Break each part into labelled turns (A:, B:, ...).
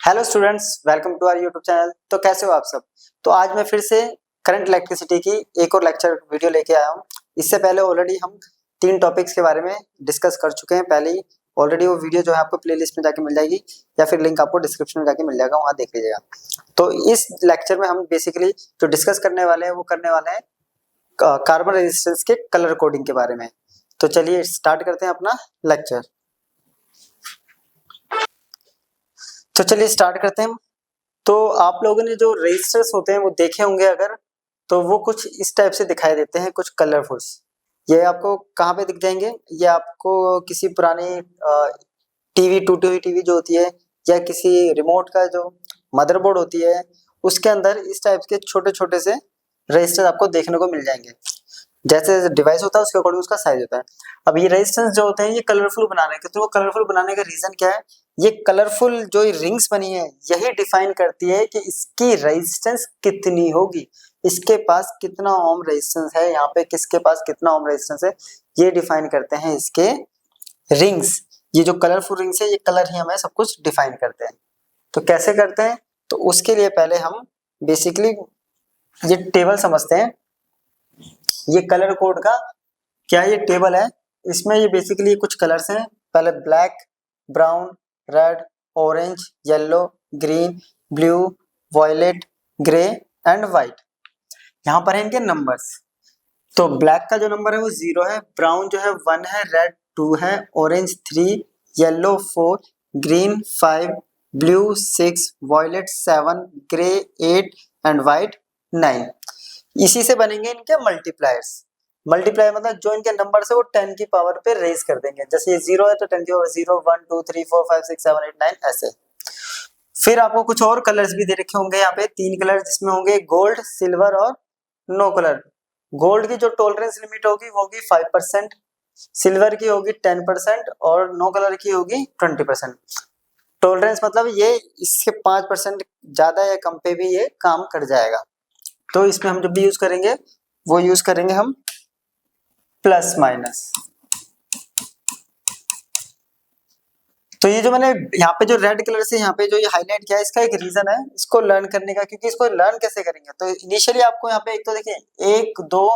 A: Hello students, welcome to our YouTube channel. तो कैसे हो आप सब। तो आज मैं फिर से करंट इलेक्ट्रिसिटी की एक और लेक्चर वीडियो लेके आया हूँ। इससे पहले ऑलरेडी हम 3 टॉपिक्स के बारे में डिस्कस कर चुके हैं पहले ही। ऑलरेडी वो वीडियो जो है आपको प्लेलिस्ट में जाके मिल जाएगी या फिर लिंक आपको डिस्क्रिप्शन में जाके मिल जाएगा, वहाँ देख लीजिएगा। तो इस लेक्चर में हम बेसिकली जो डिस्कस करने वाले हैं वो करने वाले हैं कार्बन रेजिस्टेंस के कलर कोडिंग के बारे में। तो चलिए स्टार्ट करते हैं अपना लेक्चर। तो चलिए स्टार्ट करते हैं। तो आप लोगों ने जो रेजिस्टर्स होते हैं वो देखे होंगे अगर, तो वो कुछ इस टाइप से दिखाई देते हैं, कुछ कलरफुल्स। ये आपको कहाँ पे दिख जाएंगे? ये आपको किसी पुरानी टीवी, टूटी हुई टीवी जो होती है, या किसी रिमोट का जो मदरबोर्ड होती है, उसके अंदर इस टाइप के छोटे छोटे से रेजिस्टर आपको देखने को मिल जाएंगे। जैसे डिवाइस होता है उसके अकॉर्डिंग उसका साइज होता है। अब ये रेजिस्टेंस जो होते हैं ये कलरफुल बनाने के, तो वो कलरफुल बनाने का रीजन क्या है? ये कलरफुल जो रिंग्स बनी है यही डिफाइन करती है कि इसकी रेजिस्टेंस कितनी होगी, इसके पास कितना ओम रेजिस्टेंस है, यहाँ पे किसके पास कितना ओम रेजिस्टेंस है, ये डिफाइन करते हैं इसके रिंग्स। ये जो कलरफुल रिंग्स है ये कलर ही हमें सब कुछ डिफाइन करते हैं। तो कैसे करते हैं? तो उसके लिए पहले हम बेसिकली ये टेबल समझते हैं। ये कलर कोड का क्या ये टेबल है, इसमें ये बेसिकली कुछ कलर्स हैं। पहले black, brown, red, orange, yellow, green, blue, violet, grey and white. यहाँ पर है इनके नंबर्स। तो ब्लैक का जो नंबर है वो 0 है, ब्राउन जो है 1 है, रेड 2 है, orange 3, yellow 4, green 5, blue 6, violet 7, grey 8 and white 9। इसी से बनेंगे इनके मल्टीप्लायर्स। मल्टीप्लायर मतलब जो इनके नंबर है वो 10 की पावर पे रेज कर देंगे। जैसे ये 0 है तो 10 की पावर 0, 1 2 3 4 5 6 7 8 9 ऐसे। फिर आपको कुछ और कलर्स भी दे रखे होंगे यहाँ पे, 3 कलर जिसमें होंगे गोल्ड, सिल्वर और नो कलर। गोल्ड की जो टॉलरेंस लिमिट होगी वो होगी 5%, सिल्वर की होगी 10% और नो कलर की होगी 20%। टॉलरेंस मतलब ये इसके 5% ज्यादा या कम पे भी ये काम कर जाएगा। तो इसमें हम जब भी यूज करेंगे वो यूज करेंगे हम प्लस माइनस। तो ये जो मैंने यहाँ पे जो रेड कलर से यहाँ पे जो ये हाईलाइट किया है, इसका एक रीजन है इसको लर्न करने का, क्योंकि इसको लर्न कैसे करेंगे। तो इनिशियली आपको यहाँ पे एक तो देखिए 1 2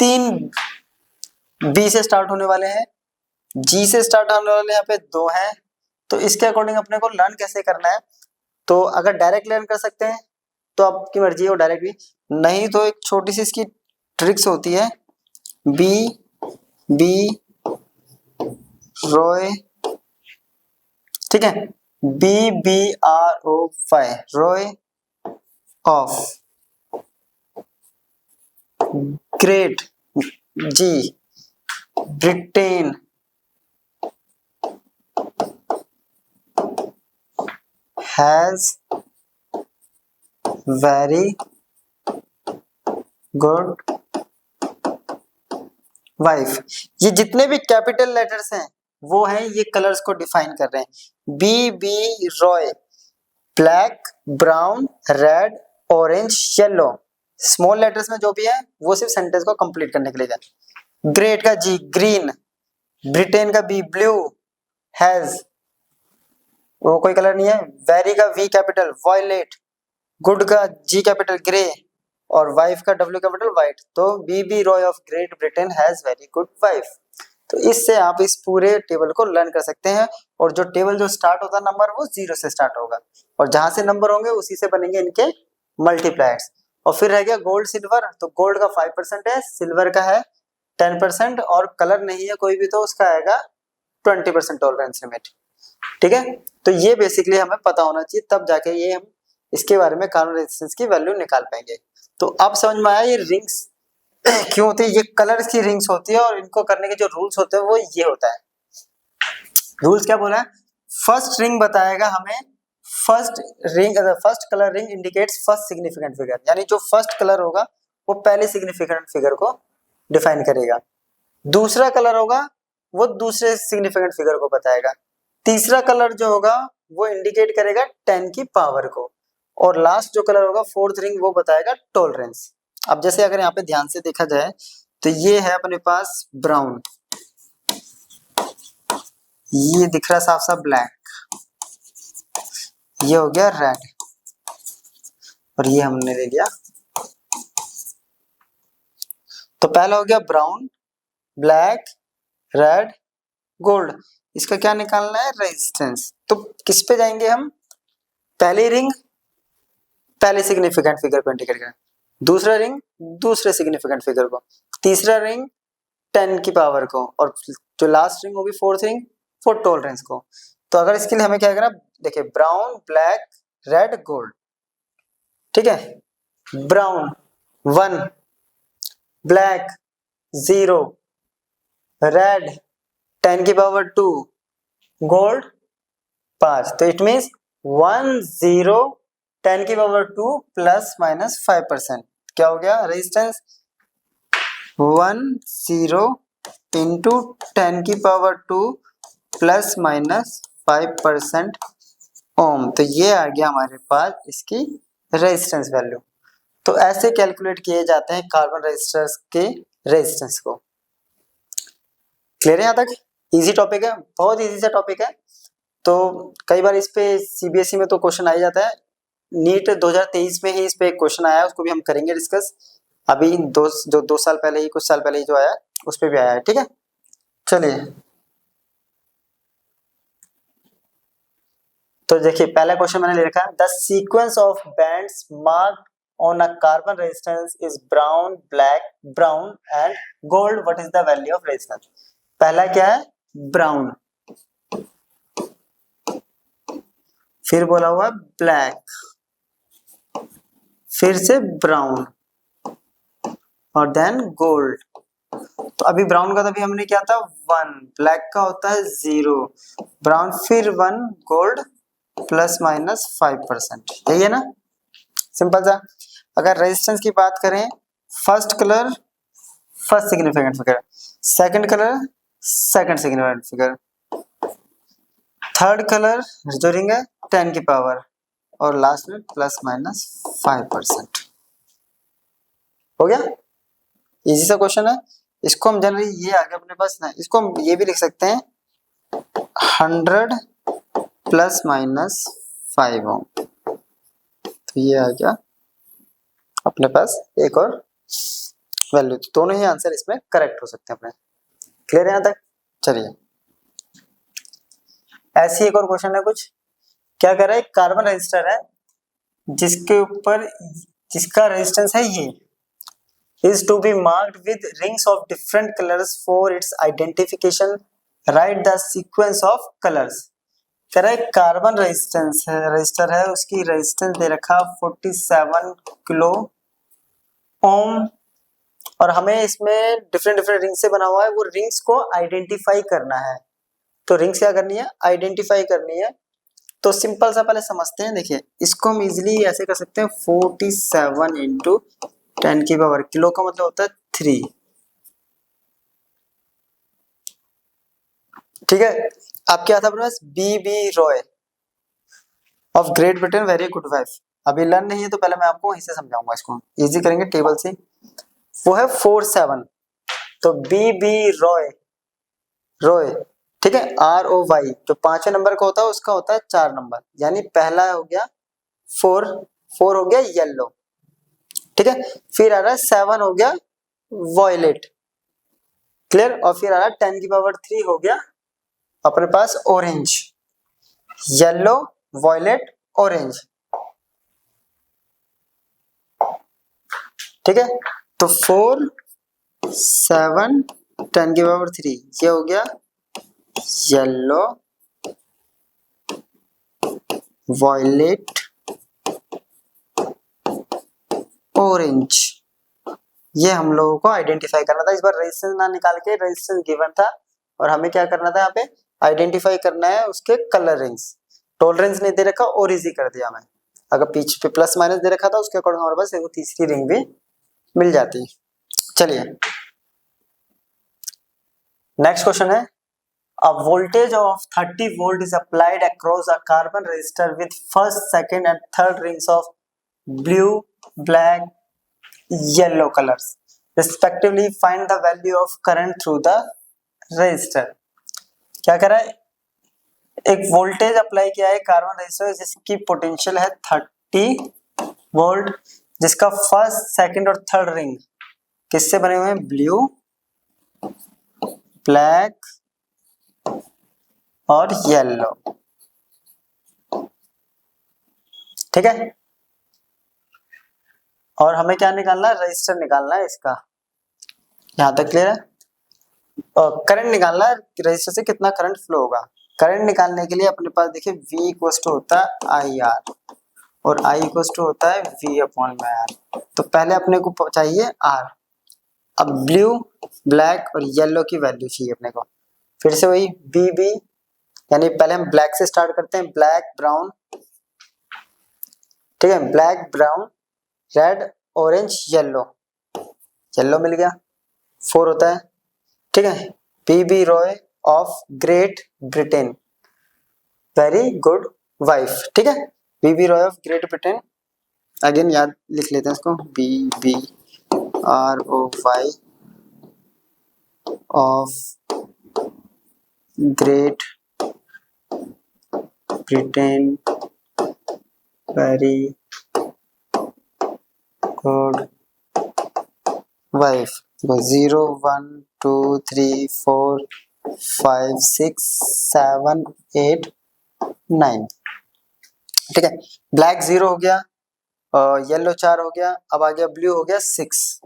A: 3 बी से स्टार्ट होने वाले हैं, जी से स्टार्ट होने वाले यहाँ पे 2 हैं। तो इसके अकॉर्डिंग अपने को लर्न कैसे करना है? तो अगर डायरेक्ट लर्न कर सकते हैं तो आपकी मर्जी है, वो डायरेक्ट भी नहीं तो एक छोटी सी इसकी ट्रिक्स होती है। बी बी रॉय, ठीक है, B B R O Y, Roy of, great G, Britain, has very good wife. ये जितने भी कैपिटल लेटर्स हैं वो हैं, ये कलर्स को डिफाइन कर रहे हैं। B B Roy, black, brown, red, orange, yellow. Small letters में जो भी है वो सिर्फ सेंटेंस को कंप्लीट करने के लिए है। ग्रेट का जी, ग्रीन, ब्रिटेन का बी, ब्लू, हैज वो कोई कलर नहीं है, वेरी का वी कैपिटल, वॉयलेट, गुड का जी कैपिटल, ग्रे, और वाइफ का डब्ल्यू कैपिटल, व्हाइट। तो B B Roy of great Britain has very good wife. तो इससे आप इस पूरे टेबल को लर्न कर सकते हैं। और जो टेबल जो स्टार्ट होता है नंबर वो 0 से स्टार्ट होगा, और जहां से नंबर होंगे उसी से बनेंगे इनके मल्टीप्लायर्स। और फिर रह गया गोल्ड सिल्वर। तो गोल्ड का 5% है, सिल्वर का है 10% और कलर नहीं है कोई भी तो उसका आएगा 20% टॉलरेंस लिमिट। ठीक है, तो ये बेसिकली हमें पता होना चाहिए, तब जाके ये हम इसके बारे में कार्बन रेजिस्टेंस की वैल्यू निकाल पाएंगे। तो अब समझ में आया ये रिंग्स क्यों होती है, ये कलर्स की रिंग्स होती है, और इनको करने के जो रूल्स होते हैं वो ये होता है। रूल्स क्या बोला है? फर्स्ट रिंग बताएगा हमें, first ring, first colour ring indicates first significant figure, यानी जो फर्स्ट कलर होगा वो पहले सिग्निफिकेंट फिगर को डिफाइन करेगा। दूसरा कलर होगा वो दूसरे सिग्निफिकेंट फिगर को बताएगा। तीसरा कलर जो होगा वो इंडिकेट करेगा 10 की पावर को, और लास्ट जो कलर होगा फोर्थ रिंग वो बताएगा टॉलरेंस। अब जैसे अगर यहाँ पे ध्यान से देखा जाए तो ये है अपने पास ब्राउन, ये दिख रहा है साफ साफ ब्लैक, ये हो गया रेड, और ये हमने ले लिया। तो पहला हो गया ब्राउन, ब्लैक, रेड, गोल्ड। इसका क्या निकालना है? रेजिस्टेंस। तो किस पे जाएंगे हम? पहली रिंग पहले सिग्निफिकेंट फिगर को इंडिकेट करें, दूसरा रिंग दूसरे सिग्निफिकेंट फिगर को, तीसरा रिंग 10 की पावर को, और जो लास्ट रिंग होगी फोर्थ रिंग वो टॉलरेंस को। तो अगर इसके लिए हमें क्या करना, देखिए ब्राउन, ब्लैक, रेड, गोल्ड। ठीक है, ब्राउन 1, ब्लैक 0, रेड 10 की पावर 2, गोल्ड 5। तो इट मीन्स 1 0 10 की पावर 2 प्लस माइनस 5%। क्या हो गया रेजिस्टेंस? 1 0 इंटू 10 की पावर 2 प्लस माइनस 5% ओम। तो ये आ गया हमारे पास इसकी रेजिस्टेंस वैल्यू। तो ऐसे कैलकुलेट किए जाते हैं कार्बन रेजिस्टर्स के रेजिस्टेंस को। क्लियर है यहाँ तक? इजी टॉपिक है, बहुत इजी सा टॉपिक है। तो कई बार इस पे सीबीएसई में तो क्वेश्चन आ ही जाता है। नीट 2023 में ही इस पे एक क्वेश्चन आया है, उसको भी हम करेंगे डिस्कस। अभी दो साल पहले ही, कुछ साल पहले ही जो आया उस पे भी आया है। ठीक है, चलिए। तो देखिए पहला क्वेश्चन मैंने ले रखा है, the sequence of bands marked on a carbon resistance is brown, black, brown and gold. What is the value of resistance? पहला क्या है? ब्राउन, फिर बोला हुआ ब्लैक, फिर से ब्राउन और देन गोल्ड। तो अभी ब्राउन का तो अभी हमने क्या था 1, ब्लैक का होता है 0, ब्राउन फिर 1, गोल्ड प्लस माइनस 5%। यही है ना, सिंपल सा। अगर रेजिस्टेंस की बात करें, first colour first significant figure, second colour second significant figure, third colour जो रिंग है 10 की पावर, और लास्ट में प्लस माइनस 5%। हो गया, इजी सा क्वेश्चन है। इसको हम जनरली ये आ गया अपने पास ना, इसको हम ये भी लिख सकते हैं 100 प्लस माइनस 5 ओम। तो ये आ गया अपने पास एक और वैल्यू। तो दोनों ही आंसर इसमें करेक्ट हो सकते हैं अपने। क्लियर है यहाँ तक? चलिए, ऐसी एक और क्वेश्चन है कुछ। क्या कर रहा है, कार्बन रजिस्टर है जिसके ऊपर जिसका रेजिस्टेंस है ये, is to be marked with rings of different colors for its identification. Write the sequence of colors. कह रहा है कार्बन रेजिस्टेंस है, रजिस्टर है, उसकी रेजिस्टेंस दे रखा 47 किलो ओम, और हमें इसमें डिफरेंट डिफरेंट रिंग से बना हुआ है। वो रिंग्स को आइडेंटिफाई करना है। तो रिंग्स क्या करनी है? आइडेंटिफाई करनी है। तो सिंपल सा पहले समझते हैं। देखिए इसको हम इजिली ऐसे कर सकते हैं, 47 इंटू 10 की पावर, किलो का मतलब होता है 3। ठीक है, अब क्या था अपने पास? B Roy of great Britain, very good wife. अभी लर्न नहीं है तो पहले मैं आपको वहीं से समझाऊंगा, इसको इजी करेंगे टेबल से। वो है 47, तो बी रॉय, रॉय, ठीक है, ROY। जो 5वें नंबर का होता है उसका होता है 4 नंबर, यानी पहला हो गया 4, 4 हो गया येलो, ठीक है। फिर आ रहा है 7 हो गया वॉयलेट, क्लियर। और फिर आ रहा है 10 की पावर 3 हो गया अपने पास ऑरेंज, येलो, वॉयलेट, ऑरेंज, ठीक है। तो 4 7 10 की पावर 3, ये हो गया येलो, वॉयलेट, ऑरेंज। ये हम लोगों को आइडेंटिफाई करना था। इस बार रेजिस्टेंस ना निकाल के, रेजिस्टेंस गिवन था और हमें क्या करना था, यहाँ पे आइडेंटिफाई करना है उसके कलर रिंग्स। टॉलरेंस नहीं दे रखा और इजी कर दिया हमें। अगर पीछे पे प्लस माइनस दे रखा था उसके अकॉर्डिंग हमारे पास वो तीसरी रिंग भी मिल जाती। चलिए नेक्स्ट क्वेश्चन है, a voltage of 30 volt is applied across a carbon resistor with first, second and third rings of blue, black, yellow colors respectively. Find the value of current through the resistor. क्या कर रहा है, एक voltage apply किया है carbon resistor जिसकी potential है 30 volt, जिसका फर्स्ट, सेकंड और थर्ड रिंग किससे बने हुए हैं? ब्लू, ब्लैक और येलो। ठीक है, और हमें क्या निकालना है? रजिस्टर निकालना है इसका। यहां तक क्लियर है? और करंट निकालना है, रजिस्टर से कितना करंट फ्लो होगा। करंट निकालने के लिए अपने पास देखिए V इक्वल टू होता है IR और I इक्वल टू होता है V अपॉन में R। तो पहले अपने को चाहिए R। अब ब्लू, ब्लैक और येलो की वैल्यू चाहिए अपने को। फिर से वही BB, यानी पहले हम ब्लैक से स्टार्ट करते हैं, ब्लैक, ब्राउन, ठीक है, black, brown, red, orange, yellow. Yellow मिल गया, 4 होता है। ठीक है, B B Roy of great Britain, very good wife. ठीक है, B B Roy of great Britain, again याद लिख लेते हैं इसको, BBROY of great Britain, very good wife. 0 1 2 3 4 5 6 7 8 9। ठीक है, ब्लैक 0 हो गया, येलो 4 हो गया, अब आ गया ब्लू हो गया 6।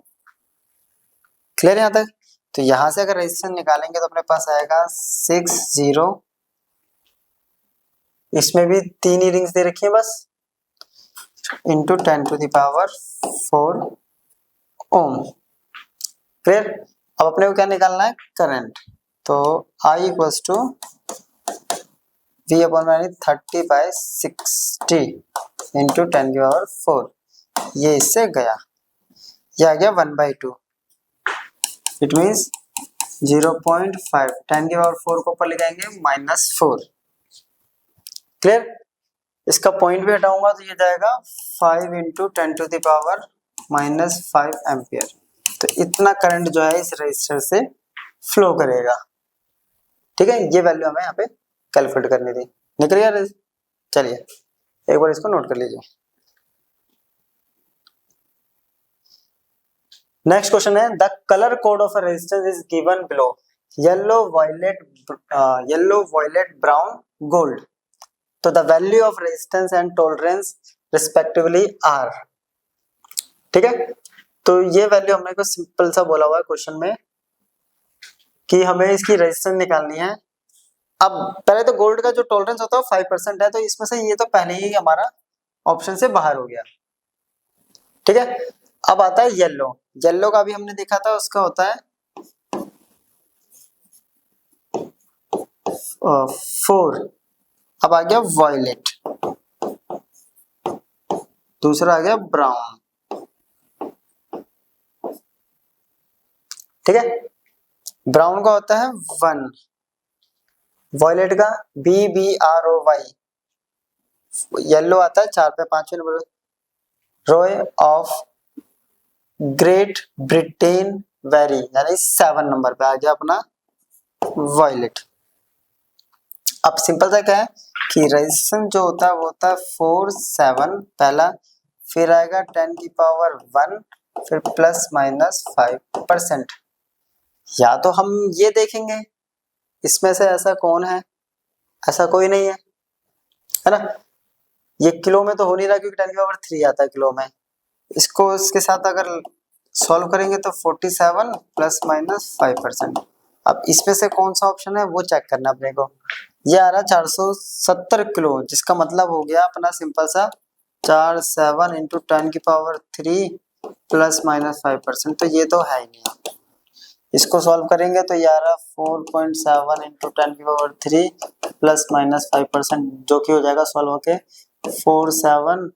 A: क्लियर यहाँ तक? तो यहां से अगर रेजिस्टेंस निकालेंगे तो अपने पास आएगा 6 0, इसमें भी 3 ही रिंग्स दे रखी है बस, into 10 to the power 4 ohm. Clear? अब अपने को क्या निकालना है? करंट। तो I equals to V upon में 30/60 इंटू 10 की पावर 4, ये इससे गया, ये आ गया 1/2। इट मीन्स 0.5, 10 की पावर 4 को ऊपर ले जाएंगे -4। क्लियर? इसका पॉइंट भी हटाऊंगा तो ये जाएगा 5 into 10 to the power -5 ampere. तो इतना करंट जो है इस रजिस्टर से फ्लो करेगा। ठीक है, ये वैल्यू हमें यहाँ पे कैलकुलेट करनी थी। निकल गया? चलिए एक बार इसको नोट कर लीजिए। नेक्स्ट क्वेश्चन है, the colour code of a resistance is given below, yellow, violet, brown, gold. तो the value of resistance and tolerance respectively are. ठीक है, तो ये वैल्यू हमने को सिंपल सा बोला हुआ है क्वेश्चन में कि हमें इसकी रेजिस्टेंस निकालनी है। अब पहले तो गोल्ड का जो टॉलरेंस होता है 5% है, तो इसमें से ये तो पहले ही हमारा ऑप्शन से बाहर हो गया। ठीक है, अब आता है येलो। येलो का भी हमने देखा था, उसका होता है 4। अब आ गया वायलेट, दूसरा आ गया ब्राउन। ठीक है, ब्राउन का होता है 1, वायलेट का BBROY, येलो आता है 4 पे 5वें नंबर, Roy of great Britain, very, यानी 7 नंबर पे आ गया अपना वायलेट। अब सिंपल सा क्या है कि रेजिस्टेंस जो होता है वो होता है 4 7 पहला, फिर आएगा 10 की पावर 1, फिर ±5%। या तो हम ये देखेंगे इसमें से ऐसा कौन है, ऐसा कोई नहीं है ना। ये किलो में तो हो नहीं रहा क्योंकि 10 की पावर 3 आता है किलो में। इसको इसके साथ अगर सॉल्व करेंगे तो 47 ±5%। अब इसमें से कौन सा ऑप्शन है वो चेक करना अपने को। ये आ रहा 470 किलो, जिसका मतलब हो गया अपना सिंपल सा 4 7 इंटू 10 की पावर 3 ±5%। तो ये तो है ही नहीं। इसको सॉल्व करेंगे तो ये आ रहा 4.7 इंटू 10 की पावर 3 ±5%, जो कि हो जाएगा सॉल्व होके 4 7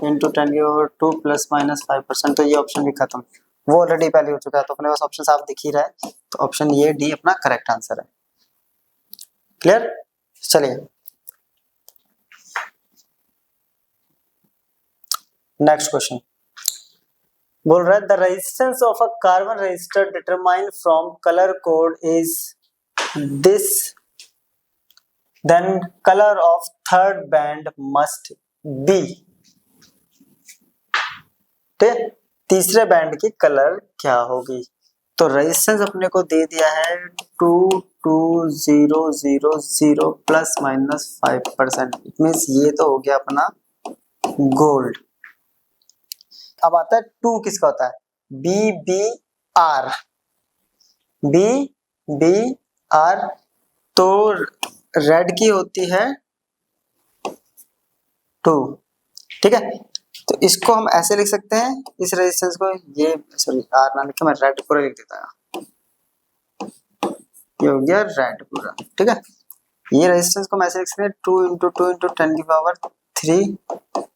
A: इंटू 10 की पावर 2 ±5%। तो ये ऑप्शन भी खत्म, वो ऑलरेडी पहले हो चुका है, तो अपने पास ऑप्शन साफ दिख ही रहा है। तो ऑप्शन ये डी अपना करेक्ट आंसर है। क्लियर? चलिए नेक्स्ट क्वेश्चन बोल रहा है, the resistance of a carbon resistor determined from colour code is this then colour of third band must be, ठीक, तीसरे बैंड की कलर क्या होगी। तो रेजिस्टेंस अपने को दे दिया है 22000 प्लस माइनस 5%, इट मीन्स ये तो हो गया अपना गोल्ड। अब आता है टू किसका होता है, B B R, B B R, तो रेड की होती है 2, ठीक है। तो इसको हम ऐसे लिख सकते हैं, इस रेजिस्टेंस को, ये सॉरी आर ना लिख के मैं रेड पूरा लिख देता हूं, ये हो गया रेड पूरा, ठीक है। ये रेजिस्टेंस को हम ऐसे लिख सकते हैं 2 इंटू 2 इंटू 10 की पावर 3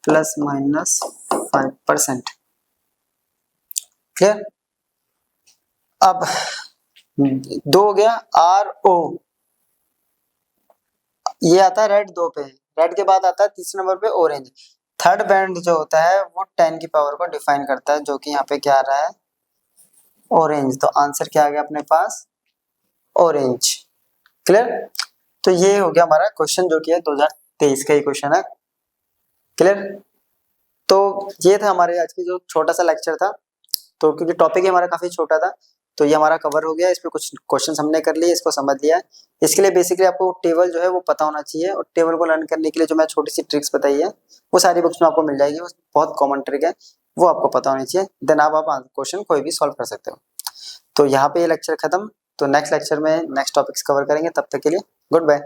A: प्लस माइनस 5%, क्लियर। अब दो हो गया आर ओ, ये आता है रेड 2 पे, रेड के बाद आता है तीसरे नंबर पे ऑरेंज। थर्ड बैंड जो होता है वो 10 की पावर को डिफाइन करता है, जो कि यहाँ पे क्या आ रहा है, ऑरेंज। तो आंसर क्या आ गया अपने पास, ऑरेंज, क्लियर। तो ये हो गया हमारा क्वेश्चन, जो कि है 2023 का ही क्वेश्चन है, क्लियर। तो ये था हमारे आज की जो छोटा सा लेक्चर था, तो क्योंकि टॉपिक ही हमारा काफी छोटा था, तो ये हमारा कवर हो गया। इस पे कुछ क्वेश्चंस हमने कर लिए, इसको समझ लिया। इसके लिए बेसिकली आपको टेबल जो है वो पता होना चाहिए, और टेबल को लर्न करने के लिए जो मैं छोटी सी ट्रिक्स बताई है वो सारी बुक्स में आपको मिल जाएगी, वो बहुत कॉमन ट्रिक है, वो आपको पता होनी चाहिए, देन आप क्वेश्चन कोई भी सॉल्व कर सकते हो। तो यहाँ पे ये लेक्चर खत्म, तो नेक्स्ट लेक्चर में नेक्स्ट टॉपिक्स कवर करेंगे, तब तक के लिए गुड बाय।